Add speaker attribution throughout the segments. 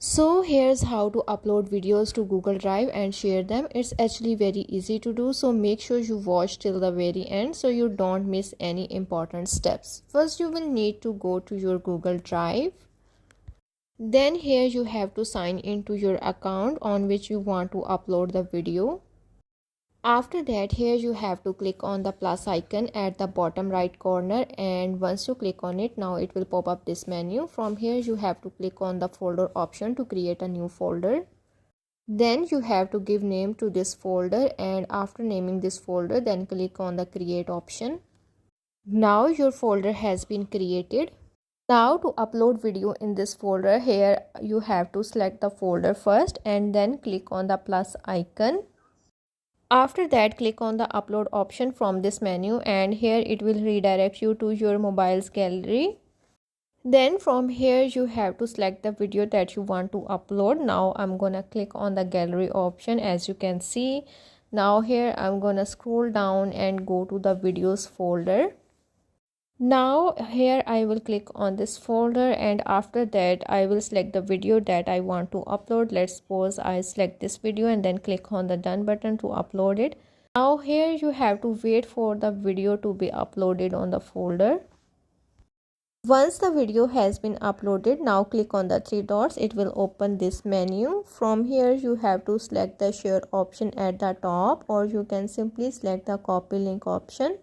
Speaker 1: So here's how to upload videos to Google Drive and share them. It's actually very easy to do, so make sure you watch till the very end so you don't miss any important steps. First, you will need to go to your Google Drive. Then here you have to sign into your account on which you want to upload the video. After that, here you have to click on the plus icon at the bottom right corner, and once you click on it, now it will pop up this menu. From here you have to click on the folder option to create a new folder. Then you have to give name to this folder, and after naming this folder, then click on the create option. Now your folder has been created. Now to upload video in this folder, here you have to select the folder first and then click on the plus icon. After that, click on the upload option from this menu, and here it will redirect you to your mobile's gallery. Then from here you have to select the video that you want to upload. Now I'm gonna click on the gallery option, as you can see. Now here I'm gonna scroll down and go to the videos folder. Now here I will click on this folder, and after that I will select the video that I want to upload. Let's suppose I select this video and then click on the done button to upload it. Now here you have to wait for the video to be uploaded on the folder. Once the video has been uploaded, now click on the three dots. It will open this menu. From here you have to select the share option at the top, or you can simply select the copy link option.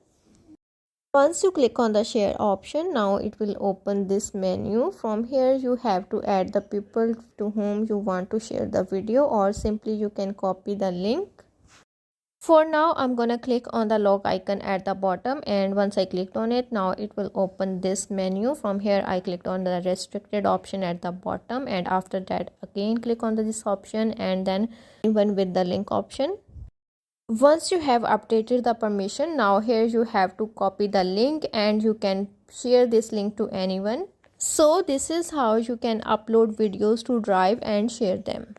Speaker 1: Once you click on the share option, now it will open this menu. From here you have to add the people to whom you want to share the video, or simply you can copy the link. For now I'm gonna click on the log icon at the bottom, and once I clicked on it, now it will open this menu. From here I clicked on the restricted option at the bottom, and after that again click on this option and then even with the link option. Once you have updated the permission, now here you have to copy the link and you can share this link to anyone. So this is how you can upload videos to Drive and share them.